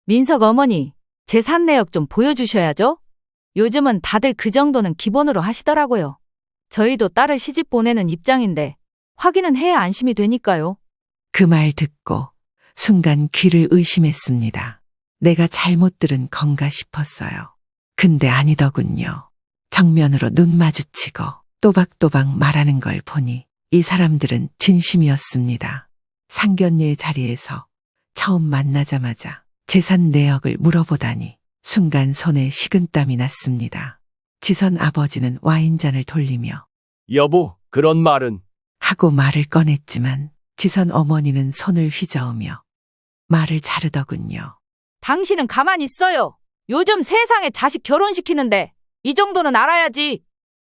민석 어머니, 재산 내역 좀 보여주셔야죠? 요즘은 다들 그 정도는 기본으로 하시더라고요. 저희도 딸을 시집 보내는 입장인데 확인은 해야 안심이 되니까요. 그 말 듣고 순간 귀를 의심했습니다. 내가 잘못 들은 건가 싶었어요. 근데 아니더군요. 정면으로 눈 마주치고 또박또박 말하는 걸 보니 이 사람들은 진심이었습니다. 상견례 자리에서 처음 만나자마자 재산 내역을 물어보다니 순간 손에 식은땀이 났습니다. 지선 아버지는 와인잔을 돌리며 여보, 그런 말은. 하고 말을 꺼냈지만 지선 어머니는 손을 휘저으며 말을 자르더군요. 당신은 가만히 있어요. 요즘 세상에 자식 결혼시키는데 이 정도는 알아야지.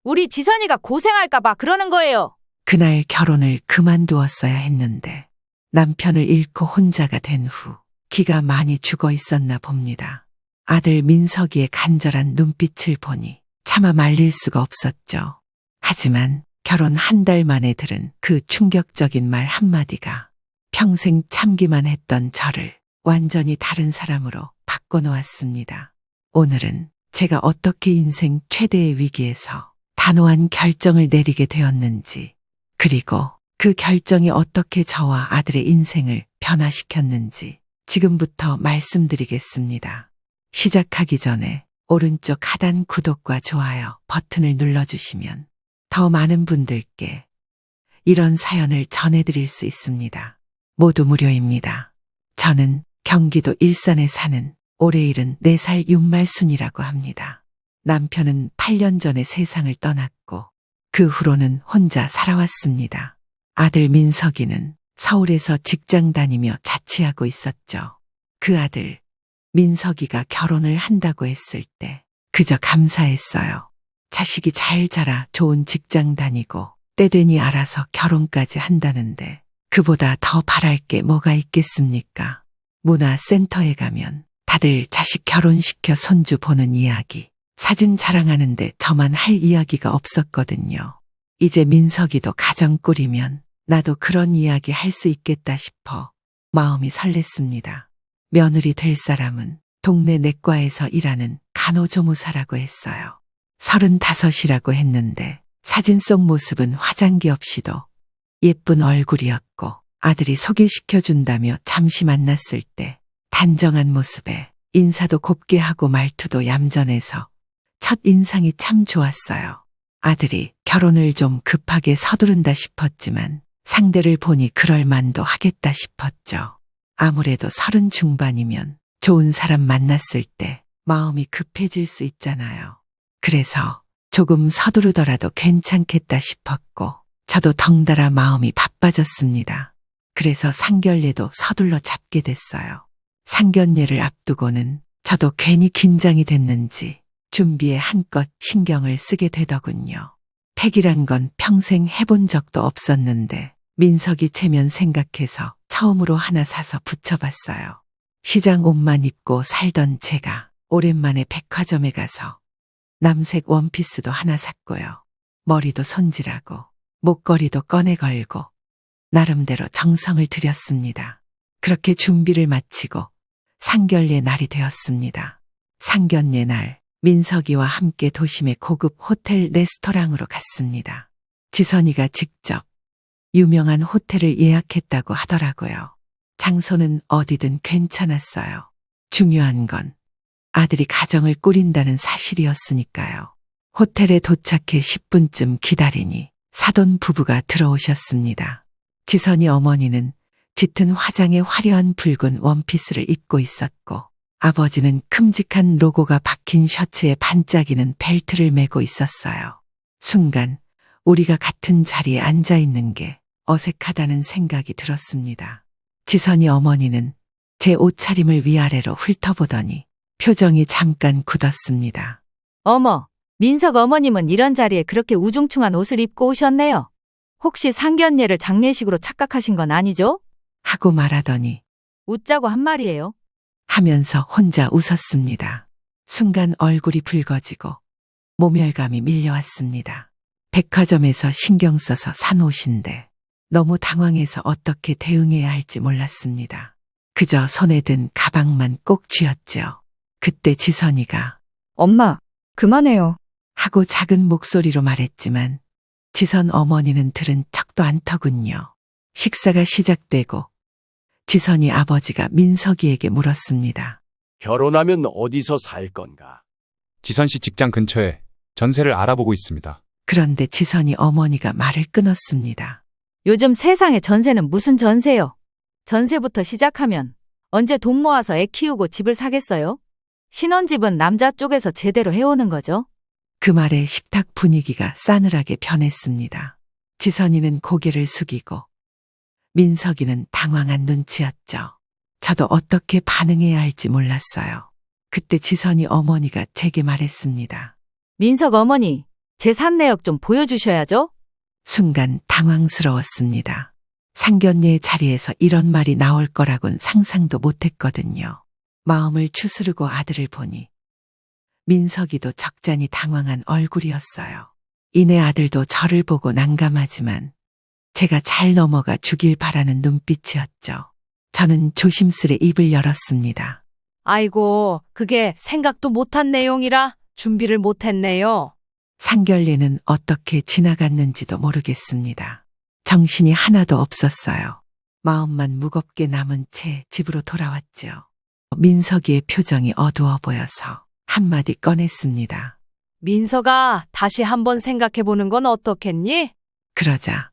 우리 지선이가 고생할까봐 그러는 거예요. 그날 결혼을 그만두었어야 했는데 남편을 잃고 혼자가 된 후 기가 많이 죽어 있었나 봅니다. 아들 민석이의 간절한 눈빛을 보니 차마 말릴 수가 없었죠. 하지만 결혼 한 달 만에 들은 그 충격적인 말 한마디가 평생 참기만 했던 저를 완전히 다른 사람으로 바꿔놓았습니다. 오늘은 제가 어떻게 인생 최대의 위기에서 단호한 결정을 내리게 되었는지, 그리고 그 결정이 어떻게 저와 아들의 인생을 변화시켰는지 지금부터 말씀드리겠습니다. 시작하기 전에 오른쪽 하단 구독과 좋아요 버튼을 눌러주시면 더 많은 분들께 이런 사연을 전해드릴 수 있습니다. 모두 무료입니다. 저는 경기도 일산에 사는 올해 74살 윤말순이라고 합니다. 남편은 8년 전에 세상을 떠났고 그 후로는 혼자 살아왔습니다. 아들 민석이는 서울에서 직장 다니며 자취하고 있었죠. 그 아들 민석이가 결혼을 한다고 했을 때 그저 감사했어요. 자식이 잘 자라 좋은 직장 다니고 때되니 알아서 결혼까지 한다는데 그보다 더 바랄 게 뭐가 있겠습니까? 문화센터에 가면 다들 자식 결혼시켜 손주 보는 이야기, 사진 자랑하는데 저만 할 이야기가 없었거든요. 이제 민석이도 가정 꾸리면 나도 그런 이야기 할 수 있겠다 싶어 마음이 설렜습니다. 며느리 될 사람은 동네 내과에서 일하는 간호조무사라고 했어요. 35이라고 했는데 사진 속 모습은 화장기 없이도 예쁜 얼굴이었고 아들이 소개시켜준다며 잠시 만났을 때 단정한 모습에 인사도 곱게 하고 말투도 얌전해서 첫 인상이 참 좋았어요. 아들이 결혼을 좀 급하게 서두른다 싶었지만 상대를 보니 그럴 만도 하겠다 싶었죠. 아무래도 30 중반이면 좋은 사람 만났을 때 마음이 급해질 수 있잖아요. 그래서 조금 서두르더라도 괜찮겠다 싶었고 저도 덩달아 마음이 바빠졌습니다. 그래서 상견례도 서둘러 잡게 됐어요. 상견례를 앞두고는 저도 괜히 긴장이 됐는지 준비에 한껏 신경을 쓰게 되더군요. 팩이란 건 평생 해본 적도 없었는데 민석이 체면 생각해서 처음으로 하나 사서 붙여봤어요. 시장 옷만 입고 살던 제가 오랜만에 백화점에 가서 남색 원피스도 하나 샀고요. 머리도 손질하고 목걸이도 꺼내 걸고 나름대로 정성을 들였습니다. 그렇게 준비를 마치고 상견례 날이 되었습니다. 상견례 날 민석이와 함께 도심의 고급 호텔 레스토랑으로 갔습니다. 지선이가 직접 유명한 호텔을 예약했다고 하더라고요. 장소는 어디든 괜찮았어요. 중요한 건 아들이 가정을 꾸린다는 사실이었으니까요. 호텔에 도착해 10분쯤 기다리니 사돈 부부가 들어오셨습니다. 지선이 어머니는 짙은 화장에 화려한 붉은 원피스를 입고 있었고 아버지는 큼직한 로고가 박힌 셔츠에 반짝이는 벨트를 메고 있었어요. 순간 우리가 같은 자리에 앉아 있는 게 어색하다는 생각이 들었습니다. 지선이 어머니는 제 옷차림을 위아래로 훑어보더니 표정이 잠깐 굳었습니다. 어머, 민석 어머님은 이런 자리에 그렇게 우중충한 옷을 입고 오셨네요. 혹시 상견례를 장례식으로 착각하신 건 아니죠? 하고 말하더니 웃자고 한 말이에요. 하면서 혼자 웃었습니다. 순간 얼굴이 붉어지고 모멸감이 밀려왔습니다. 백화점에서 신경 써서 산 옷인데 너무 당황해서 어떻게 대응해야 할지 몰랐습니다. 그저 손에 든 가방만 꼭 쥐었죠. 그때 지선이가 엄마, 그만해요. 하고 작은 목소리로 말했지만 지선 어머니는 들은 척도 않더군요. 식사가 시작되고 지선이 아버지가 민석이에게 물었습니다. 결혼하면 어디서 살 건가? 지선 씨 직장 근처에 전세를 알아보고 있습니다. 그런데 지선이 어머니가 말을 끊었습니다. 요즘 세상에 전세는 무슨 전세요? 전세부터 시작하면 언제 돈 모아서 애 키우고 집을 사겠어요? 신혼집은 남자 쪽에서 제대로 해오는 거죠. 그 말에 식탁 분위기가 싸늘하게 변했습니다. 지선이는 고개를 숙이고 민석이는 당황한 눈치였죠. 저도 어떻게 반응해야 할지 몰랐어요. 그때 지선이 어머니가 제게 말했습니다. 민석 어머니, 제 산내역 좀 보여주셔야죠? 순간 당황스러웠습니다. 상견례의 자리에서 이런 말이 나올 거라곤 상상도 못했거든요. 마음을 추스르고 아들을 보니 민석이도 적잖이 당황한 얼굴이었어요. 이내 아들도 저를 보고 난감하지만 제가 잘 넘어가 주길 바라는 눈빛이었죠. 저는 조심스레 입을 열었습니다. 아이고, 그게 생각도 못한 내용이라 준비를 못했네요. 상견례는 어떻게 지나갔는지도 모르겠습니다. 정신이 하나도 없었어요. 마음만 무겁게 남은 채 집으로 돌아왔죠. 민석이의 표정이 어두워 보여서 한마디 꺼냈습니다. 민서가 다시 한번 생각해보는 건 어떻겠니? 그러자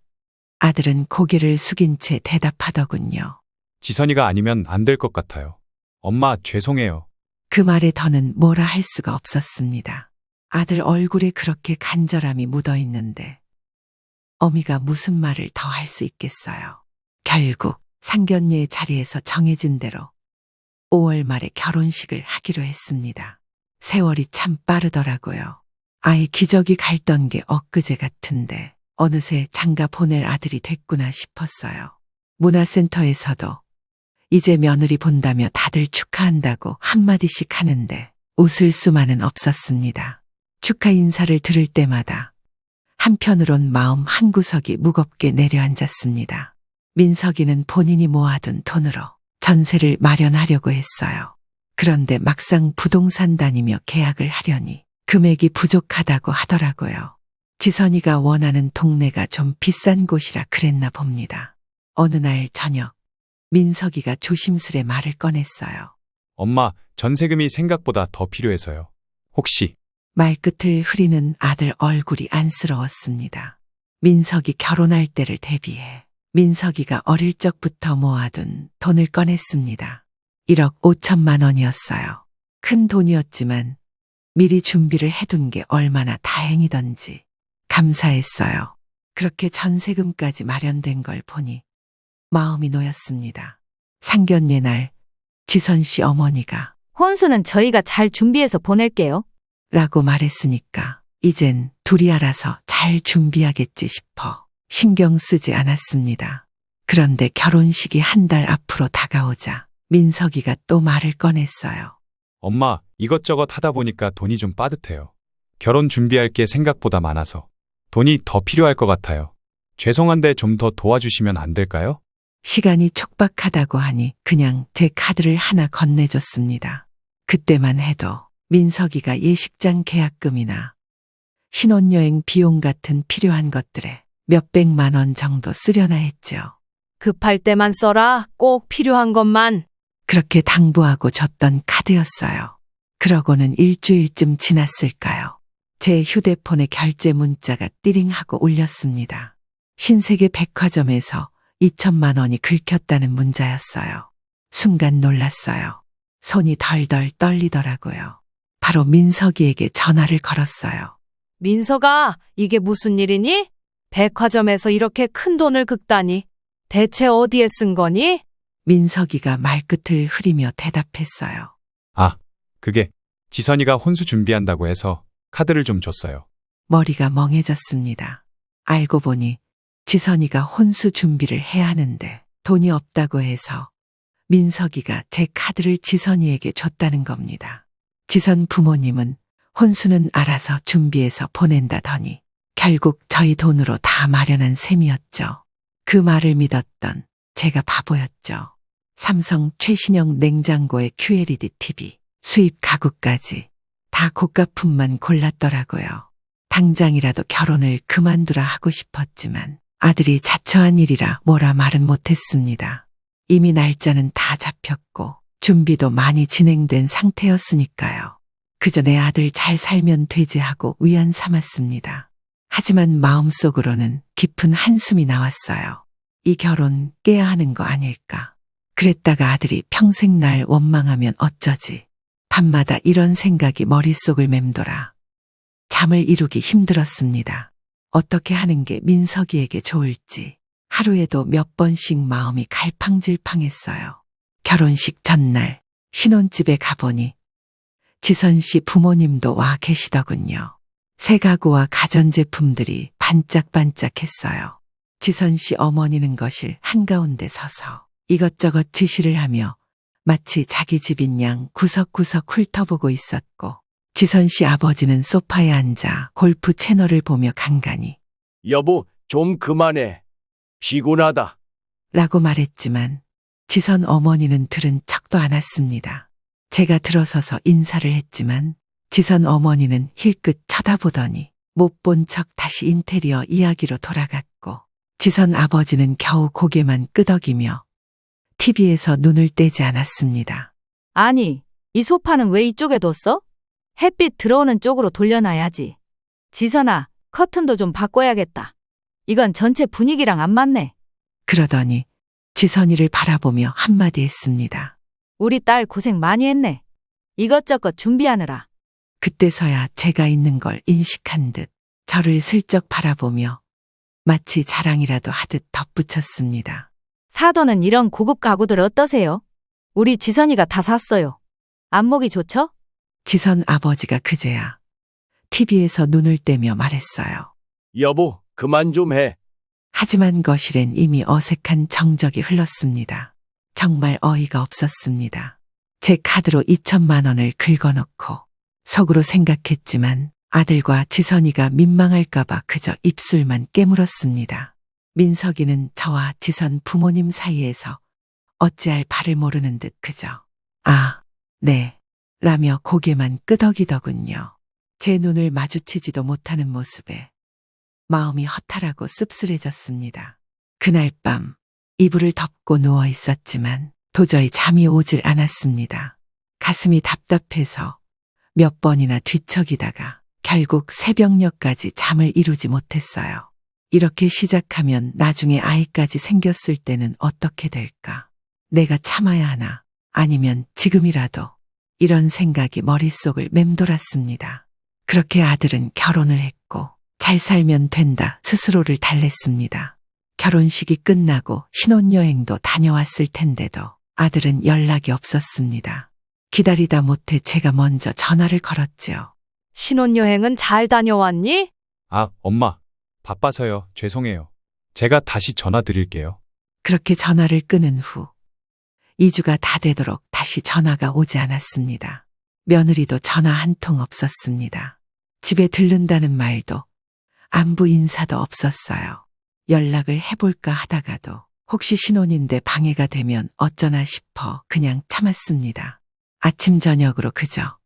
아들은 고개를 숙인 채 대답하더군요. 지선이가 아니면 안 될 것 같아요. 엄마, 죄송해요. 그 말에 더는 뭐라 할 수가 없었습니다. 아들 얼굴에 그렇게 간절함이 묻어 있는데 어미가 무슨 말을 더 할 수 있겠어요. 결국 상견례의 자리에서 정해진 대로 5월 말에 결혼식을 하기로 했습니다. 세월이 참 빠르더라고요. 아예 기적이 갈던 게 엊그제 같은데 어느새 장가 보낼 아들이 됐구나 싶었어요. 문화센터에서도 이제 며느리 본다며 다들 축하한다고 한마디씩 하는데 웃을 수만은 없었습니다. 축하 인사를 들을 때마다 한편으론 마음 한구석이 무겁게 내려앉았습니다. 민석이는 본인이 모아둔 돈으로 전세를 마련하려고 했어요. 그런데 막상 부동산 다니며 계약을 하려니 금액이 부족하다고 하더라고요. 지선이가 원하는 동네가 좀 비싼 곳이라 그랬나 봅니다. 어느 날 저녁 민석이가 조심스레 말을 꺼냈어요. 엄마, 전세금이 생각보다 더 필요해서요. 혹시 말끝을 흐리는 아들 얼굴이 안쓰러웠습니다. 민석이 결혼할 때를 대비해 민석이가 어릴 적부터 모아둔 돈을 꺼냈습니다. 1억 5천만 원이었어요. 큰 돈이었지만 미리 준비를 해둔 게 얼마나 다행이던지 감사했어요. 그렇게 전세금까지 마련된 걸 보니 마음이 놓였습니다. 상견례 날 지선 씨 어머니가 혼수는 저희가 잘 준비해서 보낼게요. 라고 말했으니까 이젠 둘이 알아서 잘 준비하겠지 싶어 신경 쓰지 않았습니다. 그런데 결혼식이 한 달 앞으로 다가오자 민석이가 또 말을 꺼냈어요. 엄마, 이것저것 하다 보니까 돈이 좀 빠듯해요. 결혼 준비할 게 생각보다 많아서 돈이 더 필요할 것 같아요. 죄송한데 좀 더 도와주시면 안 될까요? 시간이 촉박하다고 하니 그냥 제 카드를 하나 건네줬습니다. 그때만 해도 민석이가 예식장 계약금이나 신혼여행 비용 같은 필요한 것들에 몇백만 원 정도 쓰려나 했죠. 급할 때만 써라. 꼭 필요한 것만. 그렇게 당부하고 줬던 카드였어요. 그러고는 일주일쯤 지났을까요? 제 휴대폰에 결제 문자가 띠링하고 울렸습니다. 신세계 백화점에서 2천만 원이 긁혔다는 문자였어요. 순간 놀랐어요. 손이 덜덜 떨리더라고요. 바로 민석이에게 전화를 걸었어요. 민서가 이게 무슨 일이니? 백화점에서 이렇게 큰 돈을 긁다니. 대체 어디에 쓴 거니? 민석이가 말끝을 흐리며 대답했어요. 아, 그게 지선이가 혼수 준비한다고 해서 카드를 좀 줬어요. 머리가 멍해졌습니다. 알고 보니 지선이가 혼수 준비를 해야 하는데 돈이 없다고 해서 민석이가 제 카드를 지선이에게 줬다는 겁니다. 지선 부모님은 혼수는 알아서 준비해서 보낸다더니 결국 저희 돈으로 다 마련한 셈이었죠. 그 말을 믿었던 제가 바보였죠. 삼성 최신형 냉장고에 QLED TV, 수입 가구까지 다 고가품만 골랐더라고요. 당장이라도 결혼을 그만두라 하고 싶었지만 아들이 자처한 일이라 뭐라 말은 못했습니다. 이미 날짜는 다 잡혔고 준비도 많이 진행된 상태였으니까요. 그저 내 아들 잘 살면 되지 하고 위안 삼았습니다. 하지만 마음속으로는 깊은 한숨이 나왔어요. 이 결혼 깨야 하는 거 아닐까. 그랬다가 아들이 평생 날 원망하면 어쩌지. 밤마다 이런 생각이 머릿속을 맴돌아 잠을 이루기 힘들었습니다. 어떻게 하는 게 민석이에게 좋을지 하루에도 몇 번씩 마음이 갈팡질팡했어요. 결혼식 전날 신혼집에 가보니 지선 씨 부모님도 와 계시더군요. 새 가구와 가전제품들이 반짝반짝했어요. 지선 씨 어머니는 거실 한가운데 서서 이것저것 지시를 하며 마치 자기 집인 양 구석구석 훑어보고 있었고 지선 씨 아버지는 소파에 앉아 골프 채널을 보며 간간히 여보, 좀 그만해. 피곤하다. 라고 말했지만 지선 어머니는 들은 척도 않았습니다. 제가 들어서서 인사를 했지만 지선 어머니는 힐끗 쳐다보더니 못 본 척 다시 인테리어 이야기로 돌아갔고 지선 아버지는 겨우 고개만 끄덕이며 TV에서 눈을 떼지 않았습니다. 아니, 이 소파는 왜 이쪽에 뒀어? 햇빛 들어오는 쪽으로 돌려놔야지. 지선아, 커튼도 좀 바꿔야겠다. 이건 전체 분위기랑 안 맞네. 그러더니 지선이를 바라보며 한마디 했습니다. 우리 딸 고생 많이 했네. 이것저것 준비하느라. 그때서야 제가 있는 걸 인식한 듯 저를 슬쩍 바라보며 마치 자랑이라도 하듯 덧붙였습니다. 사돈은 이런 고급 가구들 어떠세요? 우리 지선이가 다 샀어요. 안목이 좋죠? 지선 아버지가 그제야 TV에서 눈을 떼며 말했어요. 여보, 그만 좀 해. 하지만 거실엔 이미 어색한 정적이 흘렀습니다. 정말 어이가 없었습니다. 제 카드로 2천만 원을 긁어놓고 속으로 생각했지만 아들과 지선이가 민망할까봐 그저 입술만 깨물었습니다. 민석이는 저와 지선 부모님 사이에서 어찌할 바를 모르는 듯 그저 아, 네 라며 고개만 끄덕이더군요. 제 눈을 마주치지도 못하는 모습에 마음이 허탈하고 씁쓸해졌습니다. 그날 밤 이불을 덮고 누워 있었지만 도저히 잠이 오질 않았습니다. 가슴이 답답해서 몇 번이나 뒤척이다가 결국 새벽녘까지 잠을 이루지 못했어요. 이렇게 시작하면 나중에 아이까지 생겼을 때는 어떻게 될까? 내가 참아야 하나? 아니면 지금이라도? 이런 생각이 머릿속을 맴돌았습니다. 그렇게 아들은 결혼을 했고 잘 살면 된다 스스로를 달랬습니다. 결혼식이 끝나고 신혼여행도 다녀왔을 텐데도 아들은 연락이 없었습니다. 기다리다 못해 제가 먼저 전화를 걸었죠. 신혼여행은 잘 다녀왔니? 아, 엄마. 바빠서요. 죄송해요. 제가 다시 전화 드릴게요. 그렇게 전화를 끊은 후 2주가 다 되도록 다시 전화가 오지 않았습니다. 며느리도 전화 한 통 없었습니다. 집에 들른다는 말도 안부 인사도 없었어요. 연락을 해볼까 하다가도 혹시 신혼인데 방해가 되면 어쩌나 싶어 그냥 참았습니다. 아침 저녁으로 그저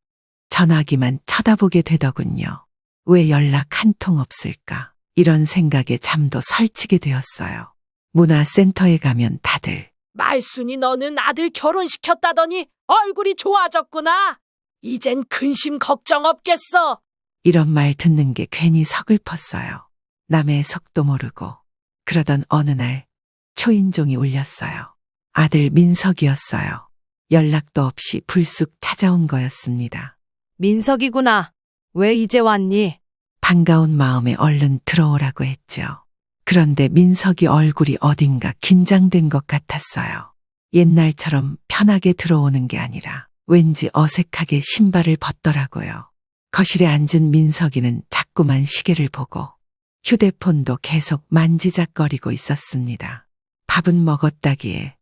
전화기만 쳐다보게 되더군요. 왜 연락 한 통 없을까? 이런 생각에 잠도 설치게 되었어요. 문화센터에 가면 다들 말순이 너는 아들 결혼시켰다더니 얼굴이 좋아졌구나. 이젠 근심 걱정 없겠어. 이런 말 듣는 게 괜히 서글펐어요. 남의 속도 모르고 그러던 어느 날 초인종이 울렸어요. 아들 민석이었어요. 연락도 없이 불쑥 찾아온 거였습니다. 민석이구나. 왜 이제 왔니? 반가운 마음에 얼른 들어오라고 했죠. 그런데 민석이 얼굴이 어딘가 긴장된 것 같았어요. 옛날처럼 편하게 들어오는 게 아니라 왠지 어색하게 신발을 벗더라고요. 거실에 앉은 민석이는 자꾸만 시계를 보고 휴대폰도 계속 만지작거리고 있었습니다. 밥은 먹었다기에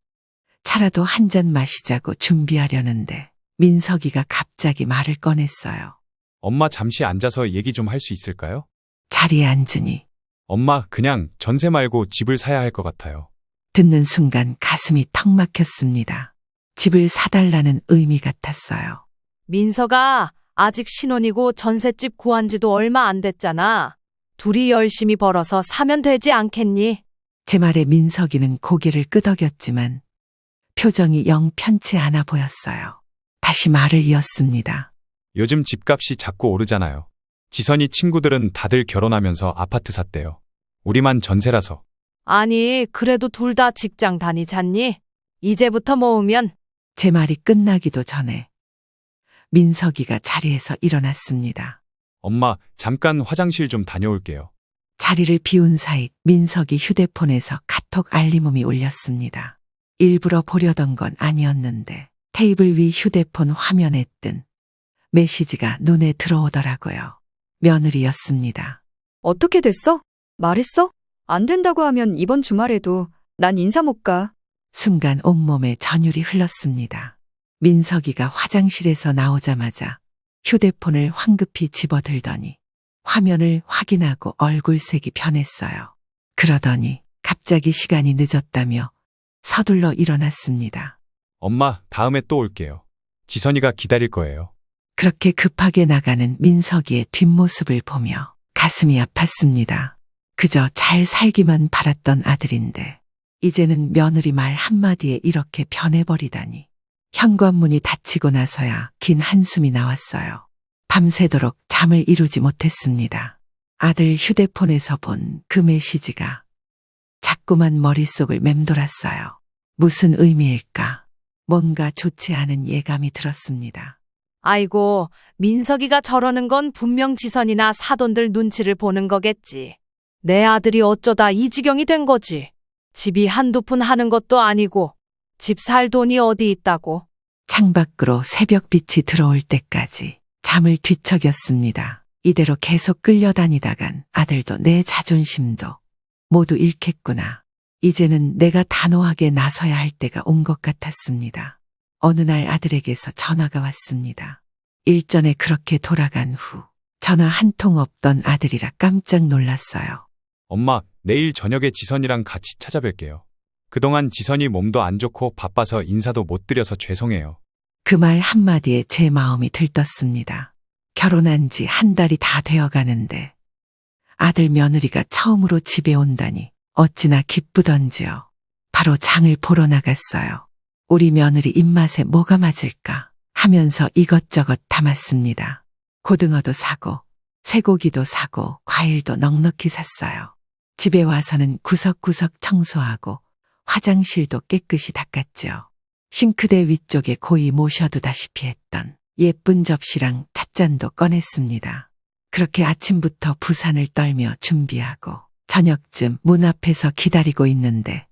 차라도 한 잔 마시자고 준비하려는데 민석이가 갑자기 말을 꺼냈어요. 엄마 잠시 앉아서 얘기 좀 할 수 있을까요? 자리에 앉으니 엄마, 그냥 전세 말고 집을 사야 할 것 같아요. 듣는 순간 가슴이 턱 막혔습니다. 집을 사달라는 의미 같았어요. 민서가 아직 신혼이고 전셋집 구한 지도 얼마 안 됐잖아. 둘이 열심히 벌어서 사면 되지 않겠니? 제 말에 민석이는 고개를 끄덕였지만 표정이 영 편치 않아 보였어요. 다시 말을 이었습니다. 요즘 집값이 자꾸 오르잖아요. 지선이 친구들은 다들 결혼하면서 아파트 샀대요. 우리만 전세라서. 아니, 그래도 둘 다 직장 다니잖니? 이제부터 모으면 제 말이 끝나기도 전에 민석이가 자리에서 일어났습니다. 엄마, 잠깐 화장실 좀 다녀올게요. 자리를 비운 사이 민석이 휴대폰에서 카톡 알림음이 울렸습니다. 일부러 보려던 건 아니었는데 테이블 위 휴대폰 화면에 뜬 메시지가 눈에 들어오더라고요. 며느리였습니다. 어떻게 됐어? 말했어? 안 된다고 하면 이번 주말에도 난 인사 못 가. 순간 온몸에 전율이 흘렀습니다. 민석이가 화장실에서 나오자마자 휴대폰을 황급히 집어들더니 화면을 확인하고 얼굴색이 변했어요. 그러더니 갑자기 시간이 늦었다며 서둘러 일어났습니다. 엄마, 다음에 또 올게요. 지선이가 기다릴 거예요. 그렇게 급하게 나가는 민석이의 뒷모습을 보며 가슴이 아팠습니다. 그저 잘 살기만 바랐던 아들인데 이제는 며느리 말 한마디에 이렇게 변해버리다니. 현관문이 닫히고 나서야 긴 한숨이 나왔어요. 밤새도록 잠을 이루지 못했습니다. 아들 휴대폰에서 본 그 메시지가 자꾸만 머릿속을 맴돌았어요. 무슨 의미일까? 뭔가 좋지 않은 예감이 들었습니다. 아이고, 민석이가 저러는 건 분명 지선이나 사돈들 눈치를 보는 거겠지. 내 아들이 어쩌다 이 지경이 된 거지. 집이 한두 푼 하는 것도 아니고 집 살 돈이 어디 있다고. 창밖으로 새벽빛이 들어올 때까지 잠을 뒤척였습니다. 이대로 계속 끌려다니다간 아들도 내 자존심도 모두 잃겠구나. 이제는 내가 단호하게 나서야 할 때가 온 것 같았습니다. 어느 날 아들에게서 전화가 왔습니다. 일전에 그렇게 돌아간 후 전화 한 통 없던 아들이라 깜짝 놀랐어요. 엄마, 내일 저녁에 지선이랑 같이 찾아뵐게요. 그동안 지선이 몸도 안 좋고 바빠서 인사도 못 드려서 죄송해요. 그 말 한마디에 제 마음이 들떴습니다. 결혼한 지 한 달이 다 되어 가는데 아들 며느리가 처음으로 집에 온다니 어찌나 기쁘던지요. 바로 장을 보러 나갔어요. 우리 며느리 입맛에 뭐가 맞을까 하면서 이것저것 담았습니다. 고등어도 사고 쇠고기도 사고 과일도 넉넉히 샀어요. 집에 와서는 구석구석 청소하고 화장실도 깨끗이 닦았죠. 싱크대 위쪽에 고이 모셔두다시피 했던 예쁜 접시랑 찻잔도 꺼냈습니다. 그렇게 아침부터 부산을 떨며 준비하고 저녁쯤 문 앞에서 기다리고 있는데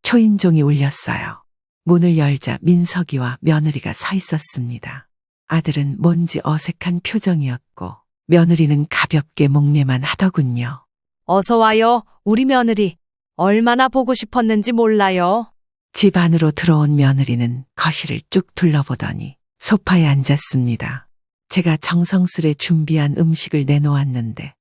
초인종이 울렸어요. 문을 열자 민석이와 며느리가 서 있었습니다. 아들은 뭔지 어색한 표정이었고 며느리는 가볍게 목례만 하더군요. 어서 와요, 우리 며느리. 얼마나 보고 싶었는지 몰라요. 집 안으로 들어온 며느리는 거실을 쭉 둘러보더니 소파에 앉았습니다. 제가 정성스레 준비한 음식을 내놓았는데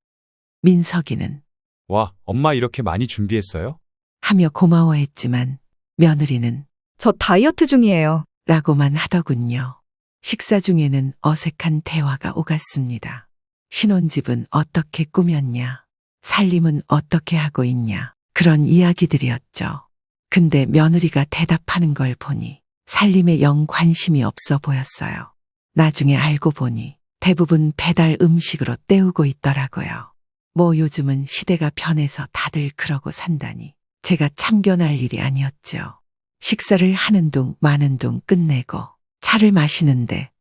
민석이는 와, 엄마 이렇게 많이 준비했어요? 하며 고마워했지만 며느리는 저 다이어트 중이에요. 라고만 하더군요. 식사 중에는 어색한 대화가 오갔습니다. 신혼집은 어떻게 꾸몄냐? 살림은 어떻게 하고 있냐? 그런 이야기들이었죠. 근데 며느리가 대답하는 걸 보니 살림에 영 관심이 없어 보였어요. 나중에 알고 보니 대부분 배달 음식으로 때우고 있더라고요. 뭐 요즘은 시대가 변해서 다들 그러고 산다니 제가 참견할 일이 아니었죠. 식사를 하는 둥 마는 둥 끝내고 차를 마시는데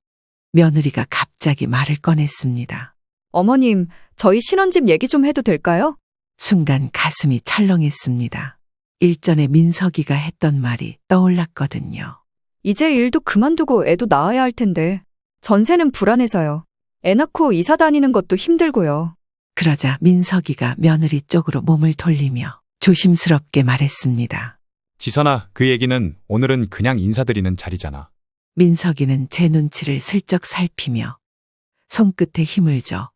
며느리가 갑자기 말을 꺼냈습니다. 어머님, 저희 신혼집 얘기 좀 해도 될까요? 순간 가슴이 철렁했습니다. 일전에 민석이가 했던 말이 떠올랐거든요. 이제 일도 그만두고 애도 낳아야 할 텐데 전세는 불안해서요. 애 낳고 이사 다니는 것도 힘들고요. 그러자 민석이가 며느리 쪽으로 몸을 돌리며 조심스럽게 말했습니다. 지선아, 그 얘기는 오늘은 그냥 인사드리는 자리잖아. 민석이는 제 눈치를 슬쩍 살피며 손끝에 힘을 줘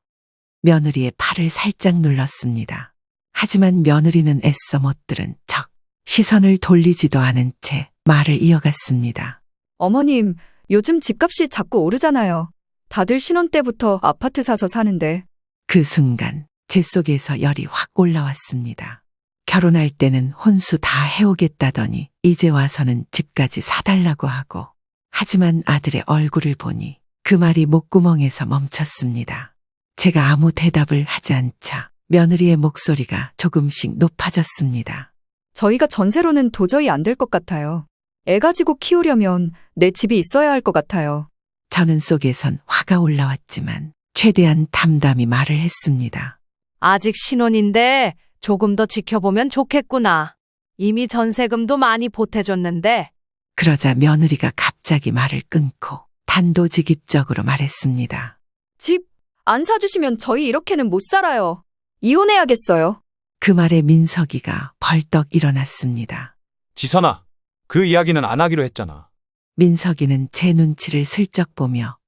며느리의 팔을 살짝 눌렀습니다. 하지만 며느리는 애써 못 들은 척 시선을 돌리지도 않은 채 말을 이어갔습니다. 어머님, 요즘 집값이 자꾸 오르잖아요. 다들 신혼 때부터 아파트 사서 사는데. 그 순간 제 속에서 열이 확 올라왔습니다. 결혼할 때는 혼수 다 해오겠다더니 이제 와서는 집까지 사달라고 하고. 하지만 아들의 얼굴을 보니 그 말이 목구멍에서 멈췄습니다. 제가 아무 대답을 하지 않자 며느리의 목소리가 조금씩 높아졌습니다. 저희가 전세로는 도저히 안 될 것 같아요. 애 가지고 키우려면 내 집이 있어야 할 것 같아요. 저는 속에선 화가 올라왔지만 최대한 담담히 말을 했습니다. 아직 신혼인데 조금 더 지켜보면 좋겠구나. 이미 전세금도 많이 보태줬는데. 그러자 며느리가 갑자기 말을 끊고 단도직입적으로 말했습니다. 집 안 사주시면 저희 이렇게는 못 살아요. 이혼해야겠어요. 그 말에 민석이가 벌떡 일어났습니다. 지선아, 그 이야기는 안 하기로 했잖아. 민석이는 제 눈치를 슬쩍 보며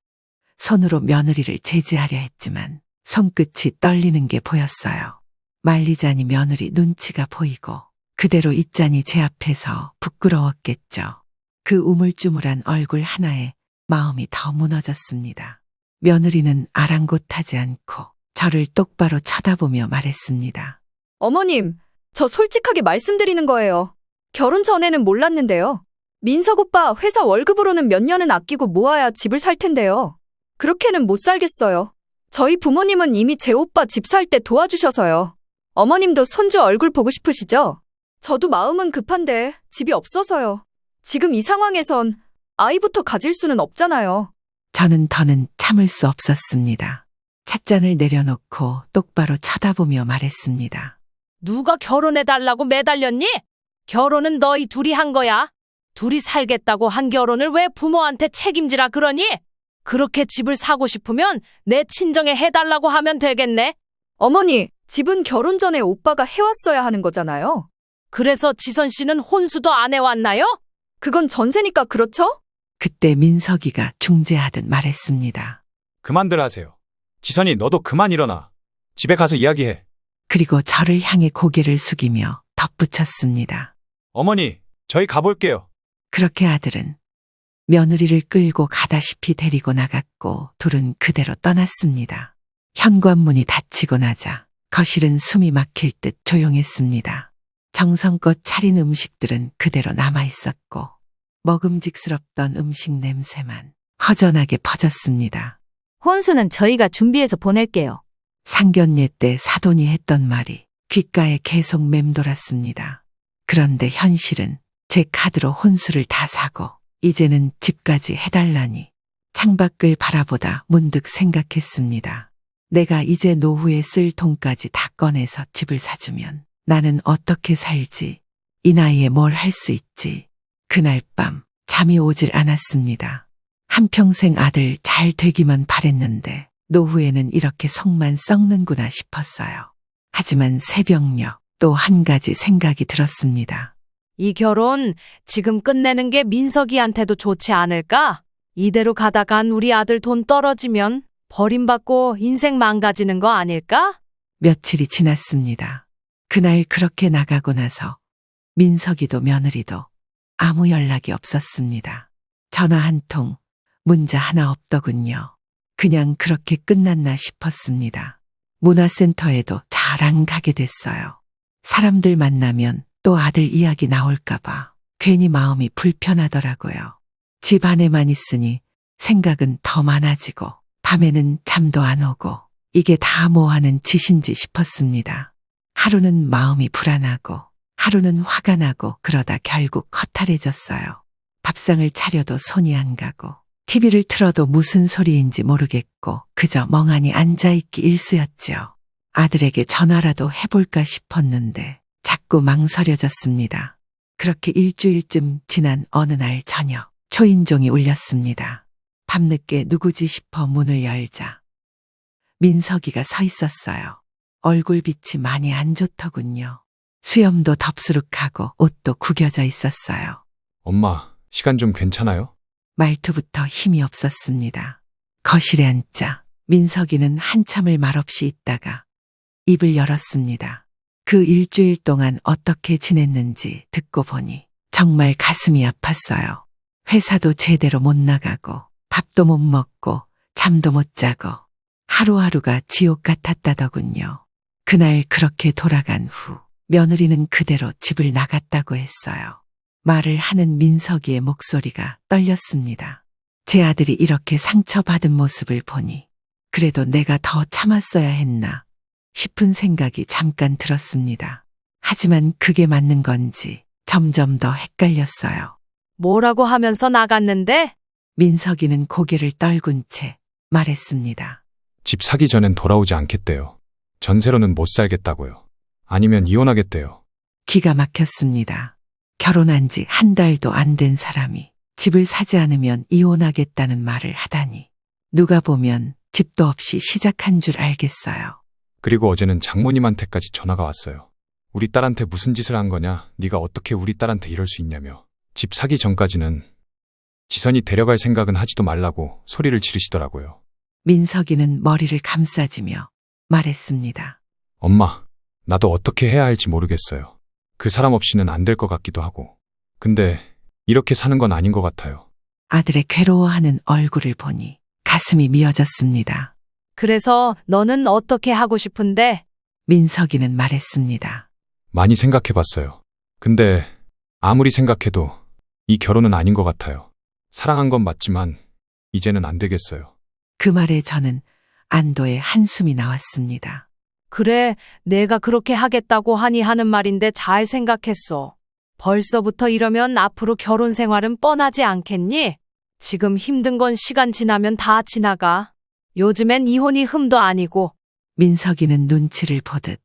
손으로 며느리를 제지하려 했지만 손끝이 떨리는 게 보였어요. 말리자니 며느리 눈치가 보이고 그대로 있자니 제 앞에서 부끄러웠겠죠. 그 우물쭈물한 얼굴 하나에 마음이 더 무너졌습니다. 며느리는 아랑곳하지 않고 저를 똑바로 쳐다보며 말했습니다. 어머님, 저 솔직하게 말씀드리는 거예요. 결혼 전에는 몰랐는데요. 민석 오빠 회사 월급으로는 몇 년은 아끼고 모아야 집을 살 텐데요. 그렇게는 못 살겠어요. 저희 부모님은 이미 제 오빠 집 살 때 도와주셔서요. 어머님도 손주 얼굴 보고 싶으시죠? 저도 마음은 급한데 집이 없어서요. 지금 이 상황에선 아이부터 가질 수는 없잖아요. 저는 더는 참을 수 없었습니다. 찻잔을 내려놓고 똑바로 쳐다보며 말했습니다. 누가 결혼해달라고 매달렸니? 결혼은 너희 둘이 한 거야. 둘이 살겠다고 한 결혼을 왜 부모한테 책임지라 그러니? 그렇게 집을 사고 싶으면 내 친정에 해달라고 하면 되겠네. 어머니, 집은 결혼 전에 오빠가 해왔어야 하는 거잖아요. 그래서 지선 씨는 혼수도 안 해왔나요? 그건 전세니까 그렇죠? 그때 민석이가 중재하듯 말했습니다. 그만들 하세요. 지선이 너도 그만 일어나. 집에 가서 이야기해. 그리고 저를 향해 고개를 숙이며 덧붙였습니다. 어머니, 저희 가볼게요. 그렇게 아들은 며느리를 끌고 가다시피 데리고 나갔고 둘은 그대로 떠났습니다. 현관문이 닫히고 나자 거실은 숨이 막힐 듯 조용했습니다. 정성껏 차린 음식들은 그대로 남아있었고 먹음직스럽던 음식 냄새만 허전하게 퍼졌습니다. 혼수는 저희가 준비해서 보낼게요. 상견례 때 사돈이 했던 말이 귓가에 계속 맴돌았습니다. 그런데 현실은 제 카드로 혼수를 다 사고 이제는 집까지 해달라니 창밖을 바라보다 문득 생각했습니다. 내가 이제 노후에 쓸 돈까지 다 꺼내서 집을 사주면 나는 어떻게 살지? 이 나이에 뭘 할 수 있지? 그날 밤 잠이 오질 않았습니다. 한평생 아들 잘 되기만 바랬는데 노후에는 이렇게 속만 썩는구나 싶었어요. 하지만 새벽녘 또 한 가지 생각이 들었습니다. 이 결혼 지금 끝내는 게 민석이한테도 좋지 않을까? 이대로 가다간 우리 아들 돈 떨어지면 버림받고 인생 망가지는 거 아닐까? 며칠이 지났습니다. 그날 그렇게 나가고 나서 민석이도 며느리도 아무 연락이 없었습니다. 전화 한 통, 문자 하나 없더군요. 그냥 그렇게 끝났나 싶었습니다. 문화센터에도 잘 안 가게 됐어요. 사람들 만나면 또 아들 이야기 나올까봐 괜히 마음이 불편하더라고요. 집 안에만 있으니 생각은 더 많아지고 밤에는 잠도 안 오고 이게 다 뭐 하는 짓인지 싶었습니다. 하루는 마음이 불안하고 하루는 화가 나고 그러다 결국 허탈해졌어요. 밥상을 차려도 손이 안 가고 TV를 틀어도 무슨 소리인지 모르겠고 그저 멍하니 앉아있기 일쑤였죠. 아들에게 전화라도 해볼까 싶었는데 자꾸 망설여졌습니다. 그렇게 일주일쯤 지난 어느 날 저녁 초인종이 울렸습니다. 밤늦게 누구지 싶어 문을 열자 민석이가 서 있었어요. 얼굴빛이 많이 안 좋더군요. 수염도 덥수룩하고 옷도 구겨져 있었어요. 엄마, 시간 좀 괜찮아요? 말투부터 힘이 없었습니다. 거실에 앉자 민석이는 한참을 말없이 있다가 입을 열었습니다. 그 일주일 동안 어떻게 지냈는지 듣고 보니 정말 가슴이 아팠어요. 회사도 제대로 못 나가고 밥도 못 먹고 잠도 못 자고 하루하루가 지옥 같았다더군요. 그날 그렇게 돌아간 후 며느리는 그대로 집을 나갔다고 했어요. 말을 하는 민석이의 목소리가 떨렸습니다. 제 아들이 이렇게 상처받은 모습을 보니 그래도 내가 더 참았어야 했나 싶은 생각이 잠깐 들었습니다. 하지만 그게 맞는 건지 점점 더 헷갈렸어요. 뭐라고 하면서 나갔는데? 민석이는 고개를 떨군 채 말했습니다. 집 사기 전엔 돌아오지 않겠대요. 전세로는 못 살겠다고요. 아니면 이혼하겠대요. 기가 막혔습니다. 결혼한 지 한 달도 안 된 사람이 집을 사지 않으면 이혼하겠다는 말을 하다니. 누가 보면 집도 없이 시작한 줄 알겠어요. 그리고 어제는 장모님한테까지 전화가 왔어요. 우리 딸한테 무슨 짓을 한 거냐? 네가 어떻게 우리 딸한테 이럴 수 있냐며. 집 사기 전까지는 지선이 데려갈 생각은 하지도 말라고 소리를 지르시더라고요. 민석이는 머리를 감싸지며 말했습니다. 엄마, 나도 어떻게 해야 할지 모르겠어요. 그 사람 없이는 안 될 것 같기도 하고. 근데 이렇게 사는 건 아닌 것 같아요. 아들의 괴로워하는 얼굴을 보니 가슴이 미어졌습니다. 그래서 너는 어떻게 하고 싶은데? 민석이는 말했습니다. 많이 생각해봤어요. 근데 아무리 생각해도 이 결혼은 아닌 것 같아요. 사랑한 건 맞지만 이제는 안 되겠어요. 그 말에 저는 안도의 한숨이 나왔습니다. 그래, 내가 그렇게 하겠다고 하니 하는 말인데 잘 생각했어. 벌써부터 이러면 앞으로 결혼 생활은 뻔하지 않겠니? 지금 힘든 건 시간 지나면 다 지나가. 요즘엔 이혼이 흠도 아니고. 민석이는 눈치를 보듯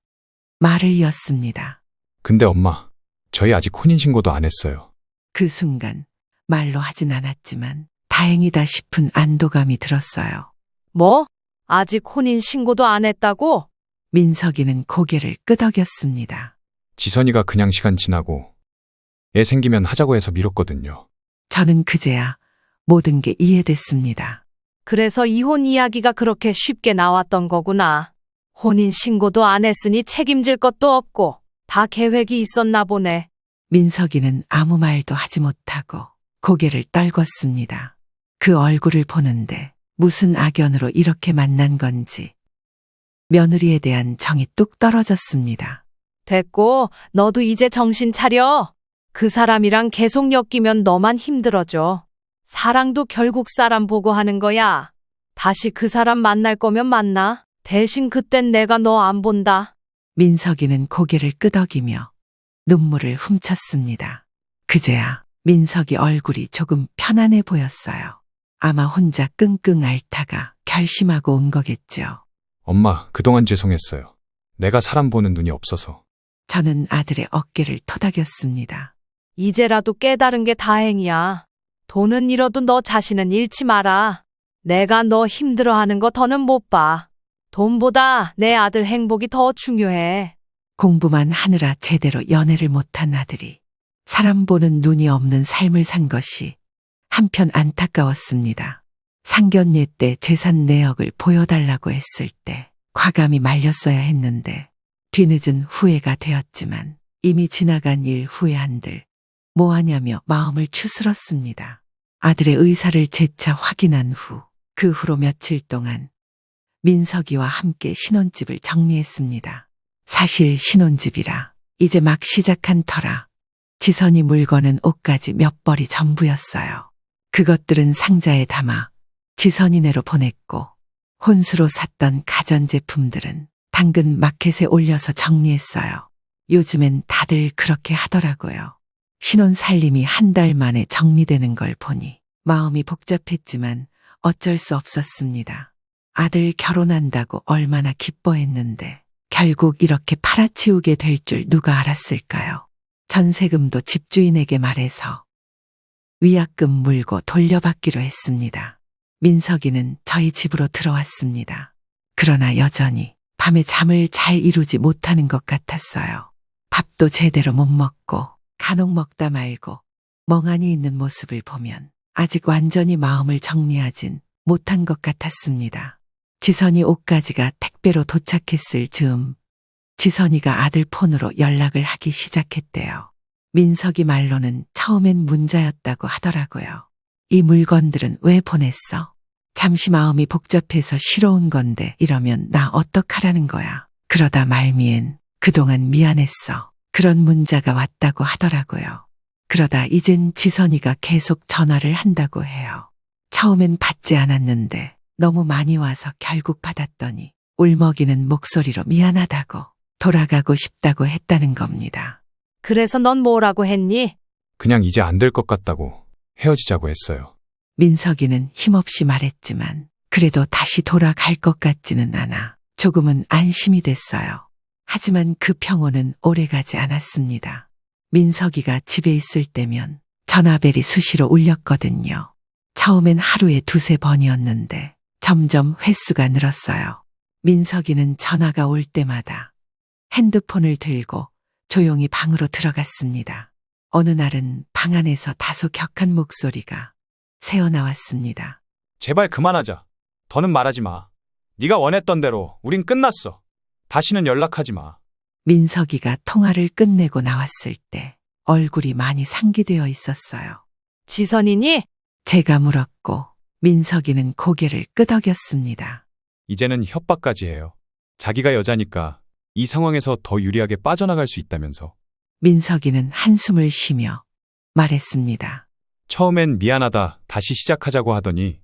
말을 이었습니다. 근데 엄마, 저희 아직 혼인신고도 안 했어요. 그 순간 말로 하진 않았지만 다행이다 싶은 안도감이 들었어요. 뭐? 아직 혼인 신고도 안 했다고? 민석이는 고개를 끄덕였습니다. 지선이가 그냥 시간 지나고 애 생기면 하자고 해서 미뤘거든요. 저는 그제야 모든 게 이해됐습니다. 그래서 이혼 이야기가 그렇게 쉽게 나왔던 거구나. 혼인 신고도 안 했으니 책임질 것도 없고 다 계획이 있었나 보네. 민석이는 아무 말도 하지 못하고 고개를 떨궜습니다. 그 얼굴을 보는데 무슨 악연으로 이렇게 만난 건지 며느리에 대한 정이 뚝 떨어졌습니다. 됐고, 너도 이제 정신 차려. 그 사람이랑 계속 엮이면 너만 힘들어져. 사랑도 결국 사람 보고 하는 거야. 다시 그 사람 만날 거면 만나. 대신 그땐 내가 너 안 본다. 민석이는 고개를 끄덕이며 눈물을 훔쳤습니다. 그제야 민석이 얼굴이 조금 편안해 보였어요. 아마 혼자 끙끙 앓다가 결심하고 온 거겠죠. 엄마, 그동안 죄송했어요. 내가 사람 보는 눈이 없어서. 저는 아들의 어깨를 토닥였습니다. 이제라도 깨달은 게 다행이야. 돈은 잃어도 너 자신은 잃지 마라. 내가 너 힘들어하는 거 더는 못 봐. 돈보다 내 아들 행복이 더 중요해. 공부만 하느라 제대로 연애를 못한 아들이 사람 보는 눈이 없는 삶을 산 것이 한편 안타까웠습니다. 상견례 때 재산 내역을 보여달라고 했을 때 과감히 말렸어야 했는데 뒤늦은 후회가 되었지만 이미 지나간 일 후회한들 뭐하냐며 마음을 추스렀습니다. 아들의 의사를 재차 확인한 후 그 후로 며칠 동안 민석이와 함께 신혼집을 정리했습니다. 사실 신혼집이라 이제 막 시작한 터라 지선이 물건은 옷까지 몇 벌이 전부였어요. 그것들은 상자에 담아 지선이네로 보냈고 혼수로 샀던 가전제품들은 당근 마켓에 올려서 정리했어요. 요즘엔 다들 그렇게 하더라고요. 신혼 살림이 한 달 만에 정리되는 걸 보니 마음이 복잡했지만 어쩔 수 없었습니다. 아들 결혼한다고 얼마나 기뻐했는데 결국 이렇게 팔아치우게 될 줄 누가 알았을까요? 전세금도 집주인에게 말해서 위약금 물고 돌려받기로 했습니다. 민석이는 저희 집으로 들어왔습니다. 그러나 여전히 밤에 잠을 잘 이루지 못하는 것 같았어요. 밥도 제대로 못 먹고 간혹 먹다 말고 멍하니 있는 모습을 보면 아직 완전히 마음을 정리하진 못한 것 같았습니다. 지선이 옷가지가 택배로 도착했을 즈음 지선이가 아들 폰으로 연락을 하기 시작했대요. 민석이 말로는 처음엔 문자였다고 하더라고요. 이 물건들은 왜 보냈어? 잠시 마음이 복잡해서 쉬러 온 건데 이러면 나 어떡하라는 거야. 그러다 말미엔 그동안 미안했어. 그런 문자가 왔다고 하더라고요. 그러다 이젠 지선이가 계속 전화를 한다고 해요. 처음엔 받지 않았는데 너무 많이 와서 결국 받았더니 울먹이는 목소리로 미안하다고 돌아가고 싶다고 했다는 겁니다. 그래서 넌 뭐라고 했니? 그냥 이제 안 될 것 같다고 헤어지자고 했어요. 민석이는 힘없이 말했지만 그래도 다시 돌아갈 것 같지는 않아 조금은 안심이 됐어요. 하지만 그 평온은 오래가지 않았습니다. 민석이가 집에 있을 때면 전화벨이 수시로 울렸거든요. 처음엔 하루에 2~3번이었는데 점점 횟수가 늘었어요. 민석이는 전화가 올 때마다 핸드폰을 들고 조용히 방으로 들어갔습니다. 어느 날은 방 안에서 다소 격한 목소리가 새어나왔습니다. 제발 그만하자. 더는 말하지 마. 네가 원했던 대로 우린 끝났어. 다시는 연락하지 마. 민석이가 통화를 끝내고 나왔을 때 얼굴이 많이 상기되어 있었어요. 지선이니? 제가 물었고 민석이는 고개를 끄덕였습니다. 이제는 협박까지 해요. 자기가 여자니까 이 상황에서 더 유리하게 빠져나갈 수 있다면서. 민석이는 한숨을 쉬며 말했습니다. 처음엔 미안하다, 다시 시작하자고 하더니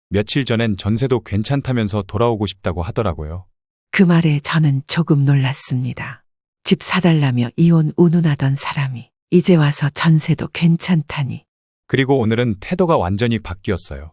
며칠 전엔 전세도 괜찮다면서 돌아오고 싶다고 하더라고요. 그 말에 저는 조금 놀랐습니다. 집 사달라며 이혼 운운하던 사람이 이제 와서 전세도 괜찮다니. 그리고 오늘은 태도가 완전히 바뀌었어요.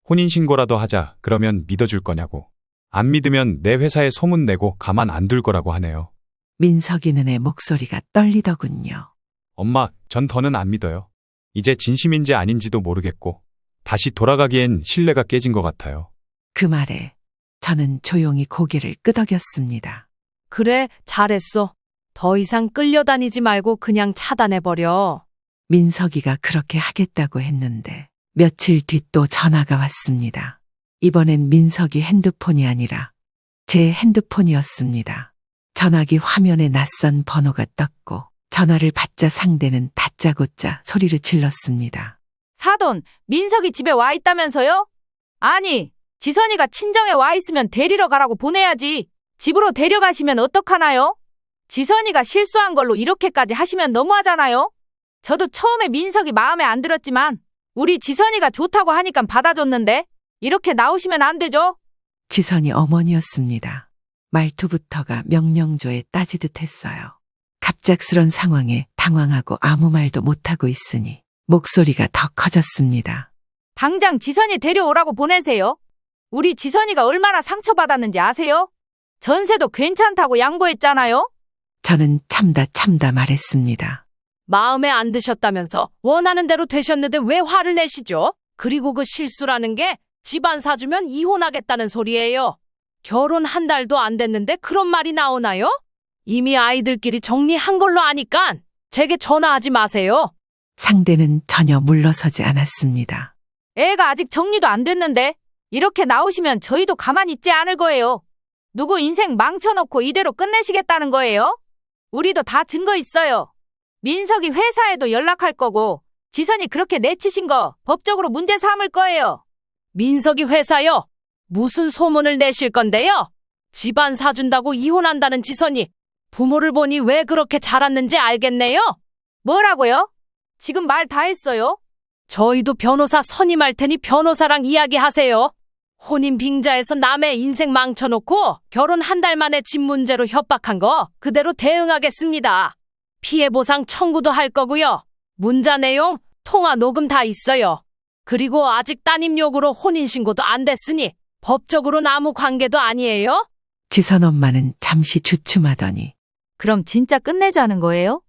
혼인신고라도 하자, 그러면 믿어줄 거냐고. 안 믿으면 내 회사에 소문내고 가만 안 둘 거라고 하네요. 민석이 눈의 목소리가 떨리더군요. 엄마, 전 더는 안 믿어요. 이제 진심인지 아닌지도 모르겠고 다시 돌아가기엔 신뢰가 깨진 것 같아요. 그 말에 저는 조용히 고개를 끄덕였습니다. 그래, 잘했어. 더 이상 끌려다니지 말고 그냥 차단해버려. 민석이가 그렇게 하겠다고 했는데 며칠 뒤 또 전화가 왔습니다. 이번엔 민석이 핸드폰이 아니라 제 핸드폰이었습니다. 전화기 화면에 낯선 번호가 떴고 전화를 받자 상대는 다짜고짜 소리를 질렀습니다. 사돈, 민석이 집에 와 있다면서요? 아니, 지선이가 친정에 와 있으면 데리러 가라고 보내야지. 집으로 데려가시면 어떡하나요? 지선이가 실수한 걸로 이렇게까지 하시면 너무하잖아요? 저도 처음에 민석이 마음에 안 들었지만 우리 지선이가 좋다고 하니까 받아줬는데 이렇게 나오시면 안 되죠? 지선이 어머니였습니다. 말투부터가 명령조에 따지듯 했어요. 갑작스런 상황에 당황하고 아무 말도 못하고 있으니 목소리가 더 커졌습니다. 당장 지선이 데려오라고 보내세요. 우리 지선이가 얼마나 상처받았는지 아세요? 전세도 괜찮다고 양보했잖아요? 저는 참다 말했습니다. 마음에 안 드셨다면서 원하는 대로 되셨는데 왜 화를 내시죠? 그리고 그 실수라는 게 집안 사주면 이혼하겠다는 소리예요. 결혼 한 달도 안 됐는데 그런 말이 나오나요? 이미 아이들끼리 정리한 걸로 아니까 제게 전화하지 마세요. 상대는 전혀 물러서지 않았습니다. 애가 아직 정리도 안 됐는데 이렇게 나오시면 저희도 가만히 있지 않을 거예요. 누구 인생 망쳐놓고 이대로 끝내시겠다는 거예요? 우리도 다 증거 있어요. 민석이 회사에도 연락할 거고 지선이 그렇게 내치신 거 법적으로 문제 삼을 거예요. 민석이 회사요? 무슨 소문을 내실 건데요? 집안 사준다고 이혼한다는 지선이 부모를 보니 왜 그렇게 자랐는지 알겠네요? 뭐라고요? 지금 말 다 했어요? 저희도 변호사 선임할 테니 변호사랑 이야기하세요. 혼인 빙자에서 남의 인생 망쳐놓고 결혼 한 달 만에 집 문제로 협박한 거 그대로 대응하겠습니다. 피해 보상 청구도 할 거고요. 문자 내용, 통화 녹음 다 있어요. 그리고 아직 따님 욕으로 혼인신고도 안 됐으니 법적으로는 아무 관계도 아니에요. 지선 엄마는 잠시 주춤하더니 그럼 진짜 끝내자는 거예요?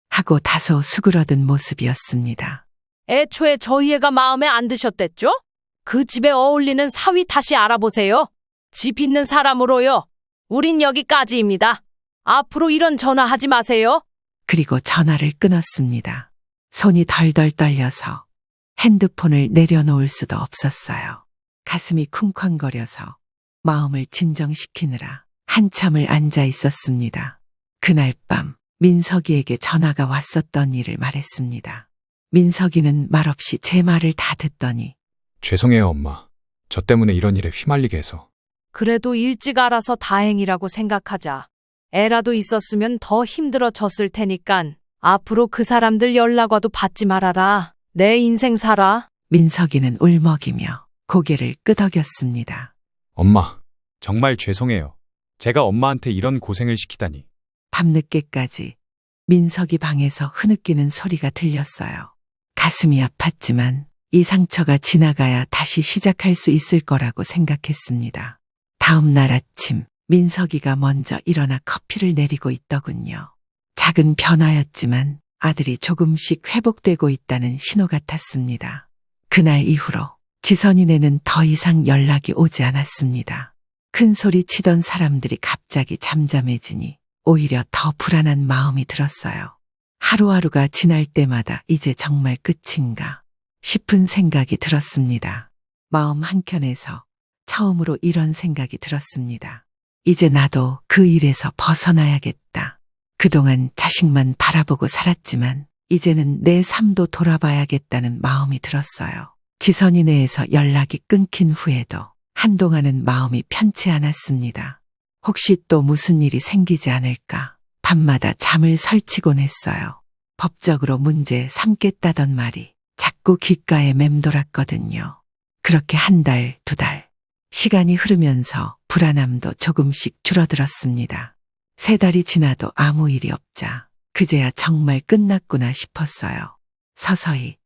하고 다소 수그러든 모습이었습니다. 애초에 저희 애가 마음에 안 드셨댔죠? 그 집에 어울리는 사위 다시 알아보세요. 집 있는 사람으로요. 우린 여기까지입니다. 앞으로 이런 전화하지 마세요. 그리고 전화를 끊었습니다. 손이 덜덜 떨려서 핸드폰을 내려놓을 수도 없었어요. 가슴이 쿵쾅거려서 마음을 진정시키느라 한참을 앉아 있었습니다. 그날 밤 민석이에게 전화가 왔었던 일을 말했습니다. 민석이는 말없이 제 말을 다 듣더니 죄송해요, 엄마. 저 때문에 이런 일에 휘말리게 해서. 그래도 일찍 알아서 다행이라고 생각하자. 애라도 있었으면 더 힘들어졌을 테니깐 앞으로 그 사람들 연락 와도 받지 말아라. 내 인생 살아. 민석이는 울먹이며 고개를 끄덕였습니다. 엄마, 정말 죄송해요. 제가 엄마한테 이런 고생을 시키다니. 밤늦게까지 민석이 방에서 흐느끼는 소리가 들렸어요. 가슴이 아팠지만 이 상처가 지나가야 다시 시작할 수 있을 거라고 생각했습니다. 다음 날 아침 민석이가 먼저 일어나 커피를 내리고 있더군요. 작은 변화였지만 아들이 조금씩 회복되고 있다는 신호 같았습니다. 그날 이후로 지선이네는 더 이상 연락이 오지 않았습니다. 큰 소리 치던 사람들이 갑자기 잠잠해지니 오히려 더 불안한 마음이 들었어요. 하루하루가 지날 때마다 이제 정말 끝인가 싶은 생각이 들었습니다. 마음 한켠에서 처음으로 이런 생각이 들었습니다. 이제 나도 그 일에서 벗어나야겠다. 그동안 자식만 바라보고 살았지만 이제는 내 삶도 돌아봐야겠다는 마음이 들었어요. 지선이네에서 연락이 끊긴 후에도 한동안은 마음이 편치 않았습니다. 혹시 또 무슨 일이 생기지 않을까 밤마다 잠을 설치곤 했어요. 법적으로 문제 삼겠다던 말이 자꾸 귓가에 맴돌았거든요. 그렇게 한 달, 두 달. 시간이 흐르면서 불안함도 조금씩 줄어들었습니다. 3달이 지나도 아무 일이 없자 그제야 정말 끝났구나 싶었어요. 서서히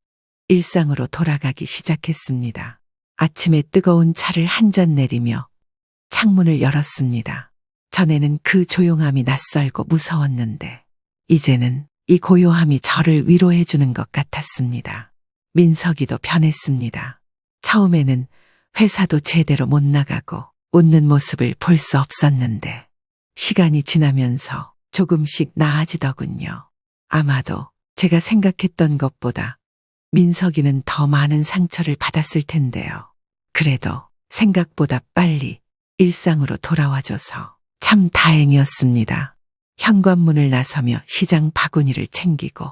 일상으로 돌아가기 시작했습니다. 아침에 뜨거운 차를 한 잔 내리며 창문을 열었습니다. 전에는 그 조용함이 낯설고 무서웠는데 이제는 이 고요함이 저를 위로해 주는 것 같았습니다. 민석이도 변했습니다. 처음에는 회사도 제대로 못 나가고 웃는 모습을 볼 수 없었는데 시간이 지나면서 조금씩 나아지더군요. 아마도 제가 생각했던 것보다 민석이는 더 많은 상처를 받았을 텐데요. 그래도 생각보다 빨리 일상으로 돌아와줘서 참 다행이었습니다. 현관문을 나서며 시장 바구니를 챙기고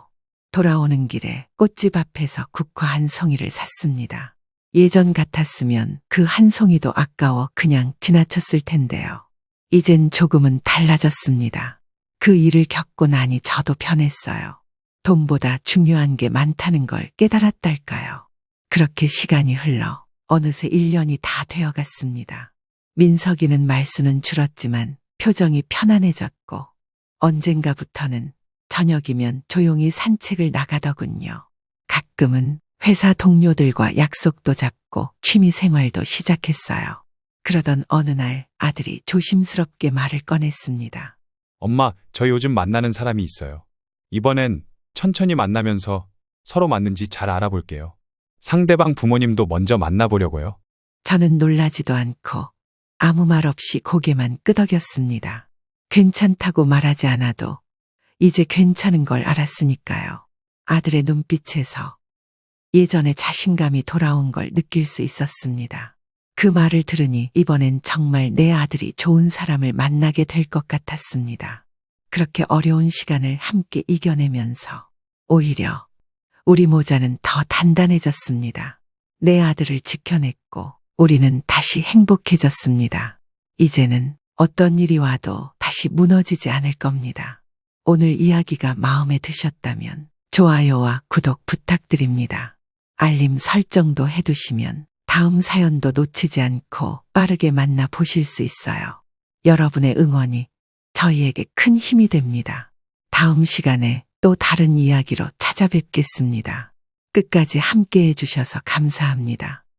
돌아오는 길에 꽃집 앞에서 국화 한 송이를 샀습니다. 예전 같았으면 그 한 송이도 아까워 그냥 지나쳤을 텐데요. 이젠 조금은 달라졌습니다. 그 일을 겪고 나니 저도 변했어요. 돈보다 중요한 게 많다는 걸 깨달았달까요. 그렇게 시간이 흘러 어느새 1년이 다 되어갔습니다. 민석이는 말수는 줄었지만 표정이 편안해졌고 언젠가부터는 저녁이면 조용히 산책을 나가더군요. 가끔은 회사 동료들과 약속도 잡고 취미 생활도 시작했어요. 그러던 어느 날 아들이 조심스럽게 말을 꺼냈습니다. 엄마, 저 요즘 만나는 사람이 있어요. 이번엔 천천히 만나면서 서로 맞는지 잘 알아볼게요. 상대방 부모님도 먼저 만나보려고요. 저는 놀라지도 않고 아무 말 없이 고개만 끄덕였습니다. 괜찮다고 말하지 않아도 이제 괜찮은 걸 알았으니까요. 아들의 눈빛에서 예전의 자신감이 돌아온 걸 느낄 수 있었습니다. 그 말을 들으니 이번엔 정말 내 아들이 좋은 사람을 만나게 될 것 같았습니다. 그렇게 어려운 시간을 함께 이겨내면서 오히려 우리 모자는 더 단단해졌습니다. 내 아들을 지켜냈고 우리는 다시 행복해졌습니다. 이제는 어떤 일이 와도 다시 무너지지 않을 겁니다. 오늘 이야기가 마음에 드셨다면 좋아요와 구독 부탁드립니다. 알림 설정도 해두시면 다음 사연도 놓치지 않고 빠르게 만나보실 수 있어요. 여러분의 응원이 저희에게 큰 힘이 됩니다. 다음 시간에 또 다른 이야기로 찾아뵙겠습니다. 끝까지 함께 해주셔서 감사합니다.